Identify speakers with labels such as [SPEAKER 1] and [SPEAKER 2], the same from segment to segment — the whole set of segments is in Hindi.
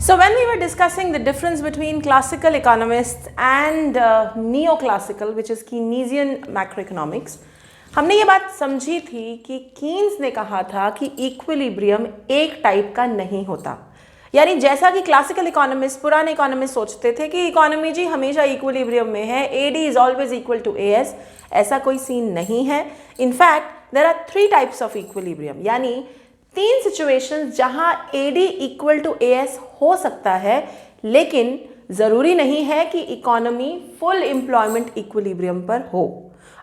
[SPEAKER 1] So when we were discussing the difference between classical economists and neoclassical, which is Keynesian macroeconomics, हमने ये बात समझी थी कि कीन्स ने कहा था कि इक्विलिब्रियम एक टाइप का नहीं होता। यानी जैसा कि क्लासिकल इकोनॉमिस्ट, पुराने इकोनॉमिस्ट सोचते थे कि इकोनॉमी जी हमेशा इक्विलिब्रियम में है, AD is always equal to AS, ऐसा कोई सीन नहीं है। In fact there are 3 types of equilibrium, यानी 3 सिचुएशंस जहां एडी इक्वल टू एएस हो सकता है, लेकिन जरूरी नहीं है कि इकोनॉमी फुल एम्प्लॉयमेंट इक्विलिब्रियम पर हो।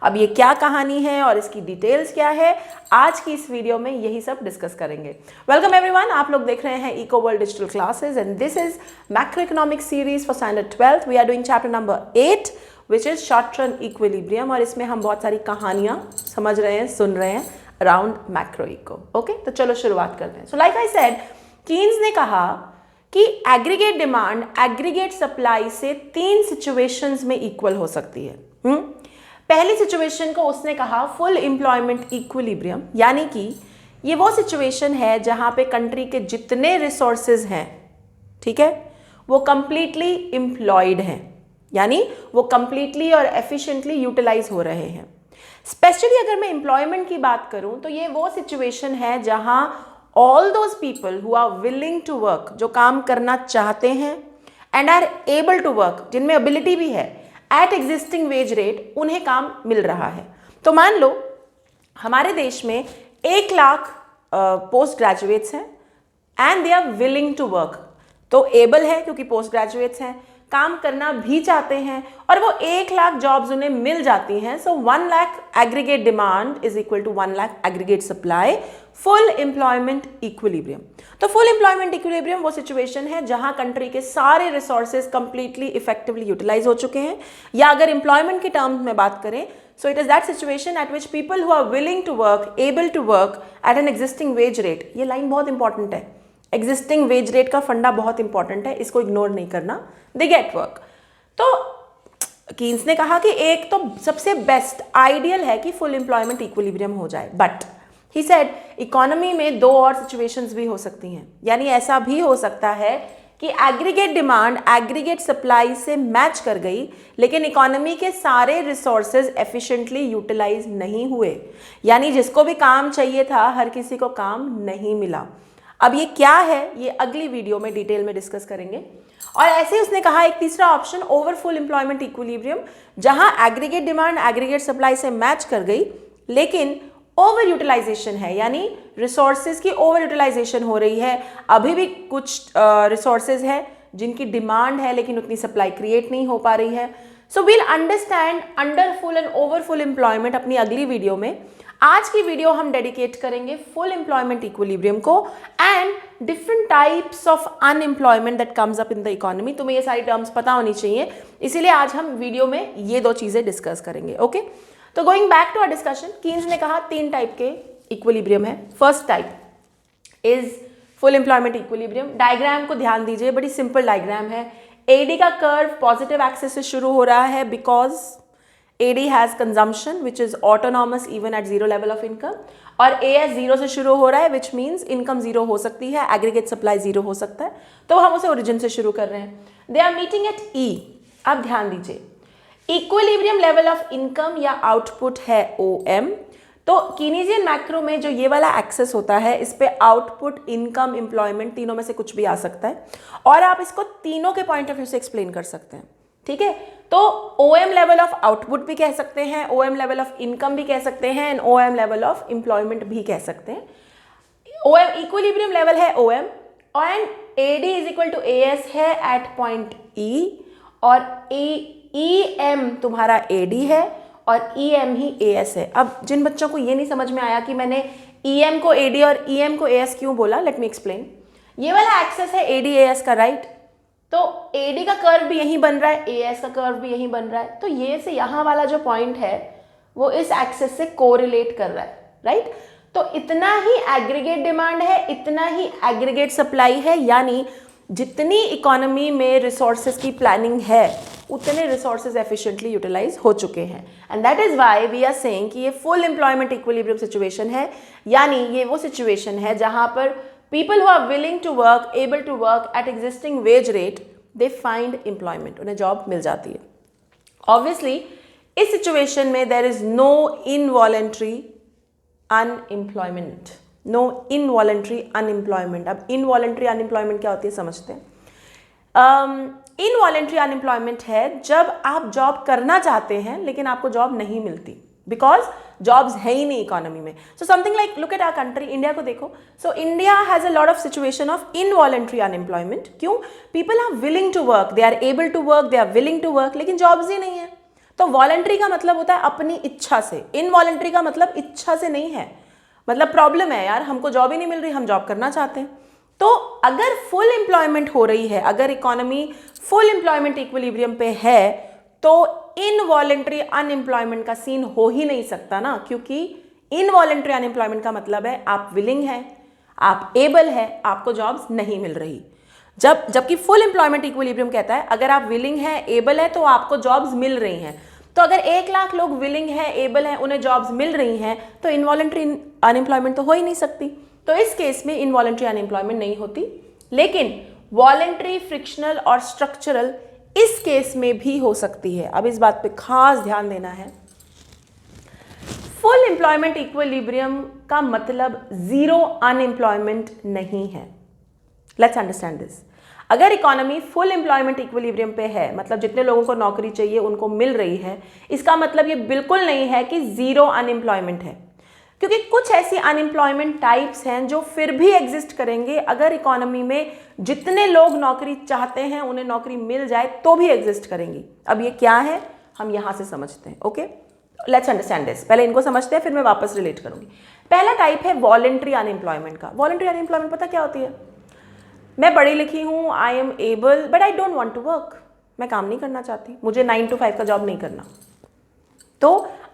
[SPEAKER 1] अब ये क्या कहानी है और इसकी डिटेल्स क्या है, आज की इस वीडियो में यही सब डिस्कस करेंगे। वेलकम एवरीवन, आप लोग देख रहे हैं Eco World digital classes and this is macro economic series for standard 12th। We are doing chapter number 8 which is short run equilibrium, और इसमें हम बहुत सारी कहानियां समझ रहे हैं, सुन रहे हैं अराउंड मैक्रो इको। ओके, तो चलो शुरुआत करते हैं। So like I said, Keynes ने कहा कि एग्रीगेट डिमांड एग्रीगेट सप्लाई से 3 सिचुएशंस में इक्वल हो सकती है। पहली सिचुएशन को उसने कहा फुल एम्प्लॉयमेंट इक्विलिब्रियम, यानी कि ये वो सिचुएशन है जहां पे कंट्री के जितने रिसोर्सेज हैं, ठीक है, वो कंप्लीटली एम्प्लॉयड हैं, यानी वो कंप्लीटली और एफिशिएंटली यूटिलाइज हो रहे हैं। स्पेशली अगर मैं एम्प्लॉयमेंट की बात करूं तो ये वो सिचुएशन है जहां all those people who are willing to work, जो काम करना चाहते हैं, and are able to work, जिनमें एबिलिटी भी है, एट एग्जिस्टिंग वेज रेट, उन्हें काम मिल रहा है। तो मान लो हमारे देश में 1 लाख पोस्ट ग्रेजुएट्स हैं and they are willing to work, तो एबल है क्योंकि पोस्ट ग्रेजुएट्स हैं, काम करना भी चाहते हैं, और वो 1 लाख जॉब्स उन्हें मिल जाती हैं। So 1 lakh aggregate demand is equal to 1 lakh aggregate supply, full employment equilibrium. तो फुल एम्प्लॉयमेंट इक्विलिब्रियम वो सिचुएशन है जहां कंट्री के सारे रिसोर्सेज कंप्लीटली इफेक्टिवली यूटिलाइज हो चुके हैं, या अगर एम्प्लॉयमेंट के टर्म्स में बात करें, so it is that situation at which people who are willing to work, able to work at an existing wage rate. ये लाइन बहुत इंपॉर्टेंट है, एग्जिस्टिंग वेज रेट का फंडा बहुत इंपॉर्टेंट है, इसको इग्नोर नहीं करना, दे गेट वर्क। तो कीन्स ने कहा कि एक तो सबसे बेस्ट आइडियल है कि फुल एम्प्लॉयमेंट इक्विलिब्रियम हो जाए, बट ही सेड इकोनॉमी में 2 और सिचुएशंस भी हो सकती हैं। यानी ऐसा भी हो सकता है कि एग्रीगेट डिमांड एग्रीगेट सप्लाई से मैच कर गई, लेकिन इकोनॉमी के सारे रिसोर्सेज एफिशिएंटली यूटिलाइज नहीं हुए, यानी जिसको भी काम चाहिए था हर किसी को काम नहीं मिला। अब ये क्या है, ये अगली वीडियो में डिटेल में डिस्कस करेंगे। और ऐसे ही उसने कहा एक तीसरा option over full employment equilibrium, जहां एग्रीगेट डिमांड एग्रीगेट सप्लाई से मैच कर गई, लेकिन ओवर यूटिलाइजेशन है, यानी रिसोर्सेज की ओवर यूटिलाइजेशन हो रही है। अभी भी कुछ रिसोर्सेज है जिनकी डिमांड है लेकिन उतनी सप्लाई क्रिएट नहीं हो पा रही है। So we'll understand under full and over full employment अपनी अगली वीडियो में। आज की वीडियो हम डेडिकेट करेंगे फुल एम्प्लॉयमेंट इक्विलिब्रियम को and different types of unemployment that comes up in the economy. तुम्हें ये सारी टर्म्स पता होनी चाहिए, इसीलिए आज हम वीडियो में ये 2 चीजें डिस्कस करेंगे। ओके, तो going back to our discussion, Keynes ने कहा 3 टाइप के इक्विलिब्रियम है। First type is full employment equilibrium. Diagram को ध्यान दीजिए, बड़ी सिंपल डायग्राम है। एडी का कर्व पॉजिटिव एक्सिस से शुरू हो रहा है because AD has consumption which is autonomous even at 0 level of income, और AS 0 से शुरू हो रहा है which means income 0 हो सकती है, aggregate supply 0 हो सकता है, तो हम उसे origin से शुरू कर रहे हैं। They are meeting at E। अब ध्यान दीजिए, इक्विलिब्रियम लेवल ऑफ इनकम या आउटपुट है OM। तो कीनीजियन मैक्रो में जो ये वाला एक्सेस होता है, इस पे आउटपुट, इनकम, एम्प्लॉयमेंट तीनों में से कुछ भी आ सकता है, और आप इसको तीनों के पॉइंट ऑफ व्यू से एक्सप्लेन कर सकते हैं, ठीक है। तो OM लेवल ऑफ आउटपुट भी कह सकते हैं, OM लेवल ऑफ इनकम भी कह सकते हैं, and OM level of employment भी कह सकते हैं। OM इक्विलिब्रियम लेवल है OM, and AD is equal to AS है एट पॉइंट E, और EM तुम्हारा AD है और EM ही AS है। अब जिन बच्चों को ये नहीं समझ में आया कि मैंने EM को AD और EM को AS क्यों बोला, लेट मी एक्सप्लेन। ये वाला एक्सेस है AD AS का, राइट, तो AD का कर्व भी यहीं बन रहा है, AS का कर्व भी यहीं बन रहा है, तो ये से यहाँ वाला जो पॉइंट है वो इस एक्सेस से कोरिलेट कर रहा है, राइट। तो इतना ही एग्रीगेट डिमांड है, इतना ही एग्रीगेट सप्लाई है, यानी जितनी इकोनॉमी में रिसोर्सेज की प्लानिंग है उतने रिसोर्सेज एफिशिएंटली यूटिलाइज हो चुके हैं, and that is why we are saying कि ये फुल एम्प्लॉयमेंट इक्विलिब्रियम सिचुएशन है, यानी ये वो सिचुएशन है जहां पर people who are willing to work, able to work at existing wage rate, they find employment, उन्हें जॉब मिल जाती है. ऑब्वियसली इस सिचुएशन में there is no involuntary unemployment, no involuntary unemployment. अब इनवॉलेंट्री अनएम्प्लॉयमेंट क्या होती है समझते हैं. इनवॉलेंट्री अनएम्प्लॉयमेंट है जब आप जॉब करना चाहते हैं लेकिन आपको जॉब नहीं मिलती, बिकॉज जॉब्स है ही नहीं इकोनॉमी में. So something like look at our country, India को देखो. So India has a lot of situation of involuntary unemployment. क्यों? People are willing to work, they are able to work, they are willing to work, लेकिन जॉब्स ही नहीं है. तो वॉलेंट्री का मतलब होता है अपनी इच्छा से, इनवॉलेंट्री का मतलब इच्छा से नहीं है, मतलब प्रॉब्लम है यार, हमको जॉब ही नहीं मिल रही, हम जॉब करना चाहते हैं. तो अगर फुल एम्प्लॉयमेंट हो रही है, अगर इकोनॉमी फुल एम्प्लॉयमेंट इक्विलिब्रियम पे है, तो इनवॉलेंट्री अनएम्प्लॉयमेंट का सीन हो ही नहीं सकता ना, क्योंकि इनवॉलेंट्री अनएम्प्लॉयमेंट का मतलब है आप विलिंग हैं, आप एबल है, आपको जॉब्स नहीं मिल रही. जबकि फुल एम्प्लॉयमेंट इक्विलिब्रियम कहता है अगर आप विलिंग है, एबल है, तो आपको जॉब्स मिल रही हैं. तो अगर 1 लाख लोग विलिंग है, एबल है, उन्हें जॉब्स मिल रही हैं, तो इनवॉलेंट्री अनएम्प्लॉयमेंट तो हो ही नहीं सकती. तो इस केस में इनवॉलेंट्री अनएम्प्लॉयमेंट नहीं होती. लेकिन वॉलेंट्री, फ्रिक्शनल और स्ट्रक्चरल इस केस में भी हो सकती है. अब इस बात पे खास ध्यान देना है. फुल एम्प्लॉयमेंट इक्विलिब्रियम का मतलब जीरो अनएम्प्लॉयमेंट नहीं है. Let's understand this. अगर इकोनॉमी फुल एम्प्लॉयमेंट इक्विलिब्रियम पे है, मतलब जितने लोगों को नौकरी चाहिए उनको मिल रही है, इसका मतलब ये बिल्कुल नहीं है कि जीरो अनएम्प्लॉयमेंट है, क्योंकि कुछ ऐसी अनएम्प्लॉयमेंट टाइप्स हैं जो फिर भी एग्जिस्ट करेंगे. अगर इकोनॉमी में जितने लोग नौकरी चाहते हैं उन्हें नौकरी मिल जाए तो भी एग्जिस्ट करेंगी. अब ये क्या है हम यहां से समझते हैं. Okay, let's understand this. पहले इनको समझते हैं, फिर मैं वापस रिलेट करूंगी. पहला टाइप है वॉलेंट्री अनएम्प्लॉयमेंट का. वॉलेंट्री अनएम्प्लॉयमेंट पता क्या होती है? मैं पढ़ी लिखी हूँ, I am able, but I don't want to work. मैं काम नहीं करना चाहती, मुझे 9 to 5 का जॉब नहीं करना. तो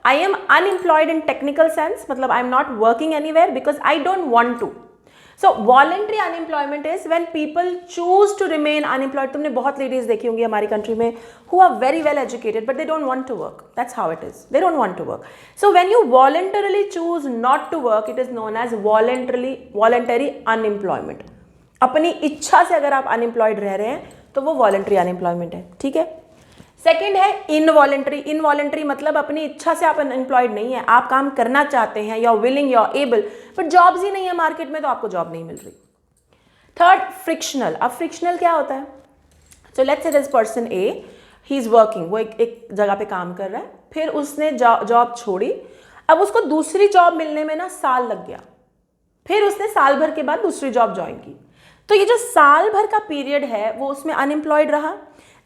[SPEAKER 1] I am unemployed in technical sense, मतलब I am not working anywhere because I don't want to. So voluntary unemployment is when people choose to remain unemployed. तुमने बहुत लेडीज देखी होंगी हमारी कंट्री में who are very well educated but they don't want to work. That's how it is, they don't want to work. So when you voluntarily choose not to work, it is known as voluntary unemployment. अपनी इच्छा से अगर आप अनएम्प्लॉयड रह रहे हैं तो वो वॉलेंट्री अनएम्प्लॉयमेंट है. ठीक है. सेकेंड है इनवॉलेंट्री. इनवॉलेंट्री मतलब अपनी इच्छा से आप अनएम्प्लॉयड नहीं है, आप काम करना चाहते हैं, you are willing, you are able, but jobs ही नहीं है मार्केट में तो आपको जॉब नहीं मिल रही. Third frictional. अब फ्रिक्शनल क्या होता है? So let's say this person A, he is working, वो एक जगह पे काम कर रहा है, फिर उसने जॉब छोड़ी. अब उसको दूसरी जॉब मिलने में ना साल लग गया, फिर उसने साल भर के बाद दूसरी जॉब ज्वाइन की. तो ये जो साल भर का पीरियड है वो उसमें अनएम्प्लॉयड रहा.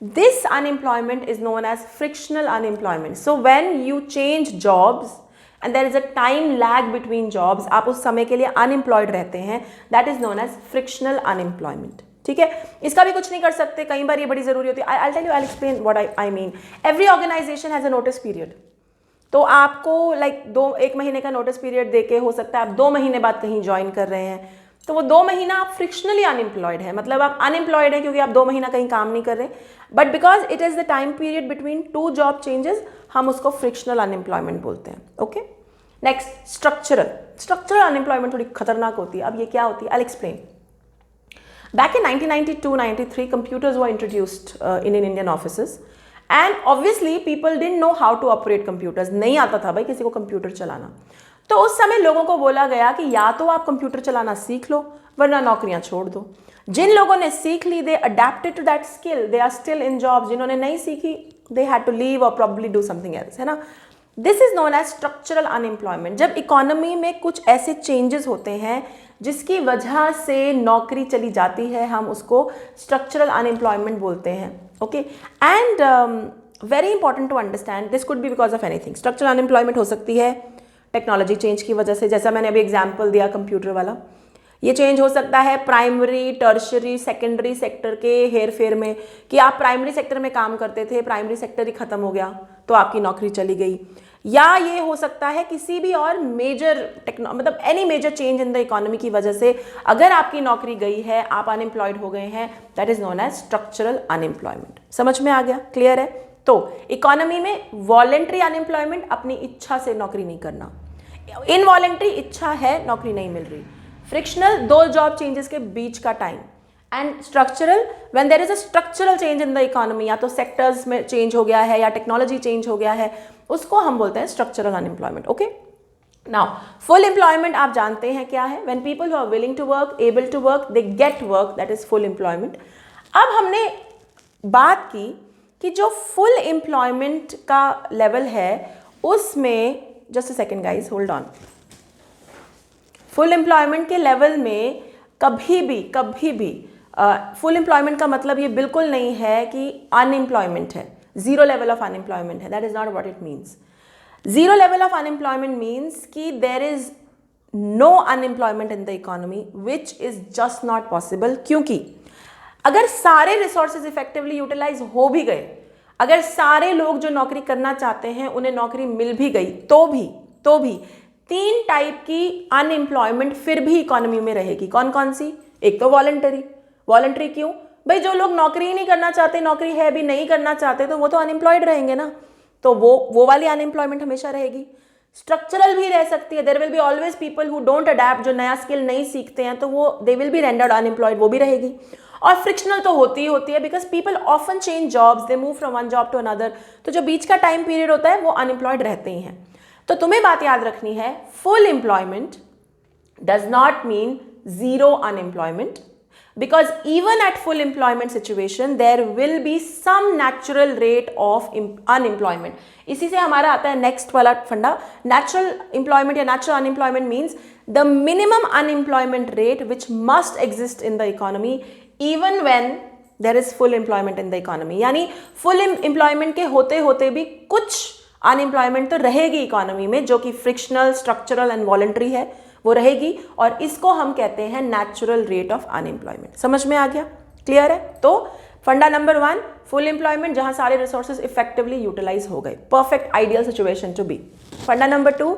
[SPEAKER 1] This unemployment is known as frictional unemployment. So when you change jobs and there is a time lag between jobs, आप उस समय के लिए unemployed रहते हैं, that is known as frictional unemployment. ठीक है. इसका भी कुछ नहीं कर सकते, कई बार ये बड़ी जरूरी होती है. I'll tell you, I'll explain what I mean. Every organization has a notice period. तो आपको लाइक 1 महीने का नोटिस पीरियड देके हो सकता है आप 2 महीने बाद कहीं ज्वाइन कर रहे हैं, तो वो 2 महीना आप फ्रिक्शनली अनएम्प्लॉयड है, मतलब आप अनएम्प्लॉयड है क्योंकि आप 2 महीना कहीं काम नहीं कर रहे, but because it is the time period between 2 job changes, हम उसको फ्रिक्शनल अनएम्प्लॉयमेंट बोलते हैं. Okay. Next structural. Structural unemployment थोड़ी खतरनाक होती है. अब ये क्या होती है? I explain. Back in 1992-93 computers were introduced in Indian offices and obviously people didn't know how to operate computers. नहीं आता था भाई किसी को कंप्यूटर चलाना. तो उस समय लोगों को बोला गया कि या तो आप कंप्यूटर चलाना सीख लो वरना नौकरियां छोड़ दो. जिन लोगों ने सीख ली, they adapted to that skill, they are still in job. जिन्होंने नहीं सीखी, दे हैड टू लीव और प्रॉब्ली डू समथिंग एल्स, है ना. This is known as structural unemployment. जब इकोनॉमी में कुछ ऐसे चेंजेस होते हैं जिसकी वजह से नौकरी चली जाती है, हम उसको स्ट्रक्चरल अनएम्प्लॉयमेंट बोलते हैं. Okay. And very important to understand, this could be because of anything. Structural unemployment हो सकती है टेक्नोलॉजी चेंज की वजह से, जैसा मैंने अभी एग्जाम्पल दिया कंप्यूटर वाला. ये चेंज हो सकता है प्राइमरी, टर्शरी, सेकेंडरी सेक्टर के हेर फेर में, कि आप प्राइमरी सेक्टर में काम करते थे, प्राइमरी सेक्टर ही खत्म हो गया तो आपकी नौकरी चली गई. या ये हो सकता है किसी भी और मेजर मतलब any major change in the economy की वजह से अगर आपकी नौकरी गई है, आप अनएम्प्लॉयड हो गए हैं, that is known as structural unemployment. समझ में आ गया? क्लियर है? तो इकोनॉमी में वॉलेंट्री अनएम्प्लॉयमेंट, अपनी इच्छा से नौकरी नहीं करना. इनवॉलेंट्री, इच्छा है नौकरी नहीं मिल रही. फ्रिक्शनल, दो जॉब चेंजेस के बीच का time, and structural when there is a structural change in the economy, या तो सेक्टर्स में चेंज हो गया है या टेक्नोलॉजी चेंज हो गया है, उसको हम बोलते हैं structural unemployment. Okay, now full employment आप जानते हैं क्या है, when people who are willing to work, able to work, they get work, that is full employment. अब हमने बात की कि जो फुल एम्प्लॉयमेंट का लेवल है उसमें, just a second guys, hold on, full employment के लेवल में कभी भी फुल एम्प्लॉयमेंट का मतलब ये बिल्कुल नहीं है कि अनएम्प्लॉयमेंट है, जीरो लेवल ऑफ अनएम्प्लॉयमेंट है, that is not what it means. Zero level of unemployment means कि there is no unemployment in the economy, which is just not possible, क्योंकि अगर सारे रिसोर्सेज इफेक्टिवली यूटिलाइज हो भी गए, अगर सारे लोग जो नौकरी करना चाहते हैं उन्हें नौकरी मिल भी गई, तो भी 3 टाइप की अनएम्प्लॉयमेंट फिर भी इकोनॉमी में रहेगी। कौन कौन सी? एक तो वॉलंटरी क्यों भाई, जो लोग नौकरी ही नहीं करना चाहते, नौकरी है भी नहीं करना चाहते, तो वो तो अनएम्प्लॉयड रहेंगे ना, तो वो वाली अनएम्प्लॉयमेंट हमेशा रहेगी। स्ट्रक्चरल भी रह सकती है, there will be always people who don't adapt, जो नया स्किल नहीं सीखते हैं, तो वो they will be rendered unemployed, वो भी रहेगी। और फ्रिक्शनल तो होती ही होती है, because people often change jobs, they move from one job to another, तो जो बीच का टाइम पीरियड होता है वो अनएम्प्लॉयड रहते ही हैं। तो तुम्हें बात याद रखनी है, full employment does not mean zero unemployment, because even at full employment situation there will be some natural rate of unemployment। इसी से हमारा आता है नेक्स्ट वाला फंडा, नेचुरल एम्प्लॉयमेंट या natural unemployment means the minimum unemployment rate which must exist in the economy even when there is full employment in the economy. यानी फुल एम्प्लॉयमेंट के होते होते भी कुछ अनएम्प्लॉयमेंट तो रहेगी इकोनॉमी में, जो कि फ्रिक्शनल, स्ट्रक्चरल एंड वॉलंटरी है, वो रहेगी, और इसको हम कहते हैं नेचुरल रेट ऑफ अनएम्प्लॉयमेंट। समझ में आ गया? क्लियर है? तो फंडा नंबर 1, फुल एम्प्लॉयमेंट जहां सारे रिसोर्सेज इफेक्टिवली यूटिलाइज हो गए, perfect ideal situation to be. Funda number 2,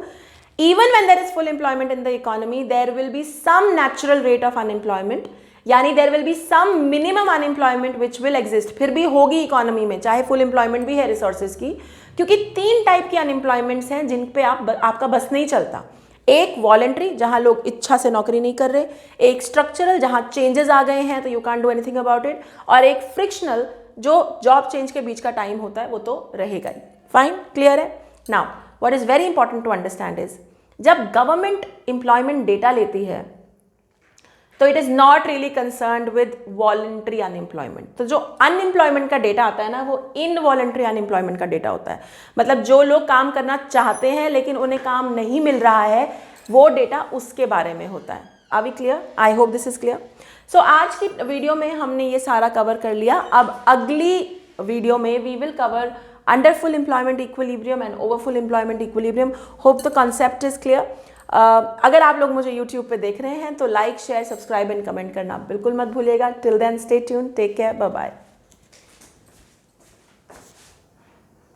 [SPEAKER 1] even when there is full employment in the economy there will be some natural rate of unemployment, यानी there will be some minimum unemployment which will exist, फिर भी होगी इकोनॉमी में, चाहे फुल एम्प्लॉयमेंट भी है रिसोर्सेज की, क्योंकि 3 टाइप की अनएम्प्लॉयमेंट्स हैं जिन पे आपका बस नहीं चलता। एक वॉलंटरी, जहां लोग इच्छा से नौकरी नहीं कर रहे, एक स्ट्रक्चरल जहां चेंजेस आ गए हैं तो you can't do anything about it, और एक फ्रिक्शनल जो जॉब चेंज के बीच का टाइम होता है वो तो रहेगा ही। फाइन, क्लियर है? Now what is very important to understand is, जब गवर्नमेंट एम्प्लॉयमेंट डेटा लेती है तो it is not really concerned with voluntary unemployment. तो जो अनएम्प्लॉयमेंट का डेटा आता है ना, वो इनवॉलंटरी अनएम्प्लॉयमेंट का डेटा होता है, मतलब जो लोग काम करना चाहते हैं लेकिन उन्हें काम नहीं मिल रहा है, वो डेटा उसके बारे में होता है। Are we clear? I hope this is clear. So आज की वीडियो में हमने ये सारा कवर कर लिया। अब अगली वीडियो में we will cover under full employment equilibrium and over full employment equilibrium. Hope the concept is clear. अगर आप लोग मुझे YouTube पे देख रहे हैं तो like, share, subscribe and comment करना बिल्कुल मत भूलिएगा। Till then stay tune, take care, bye bye.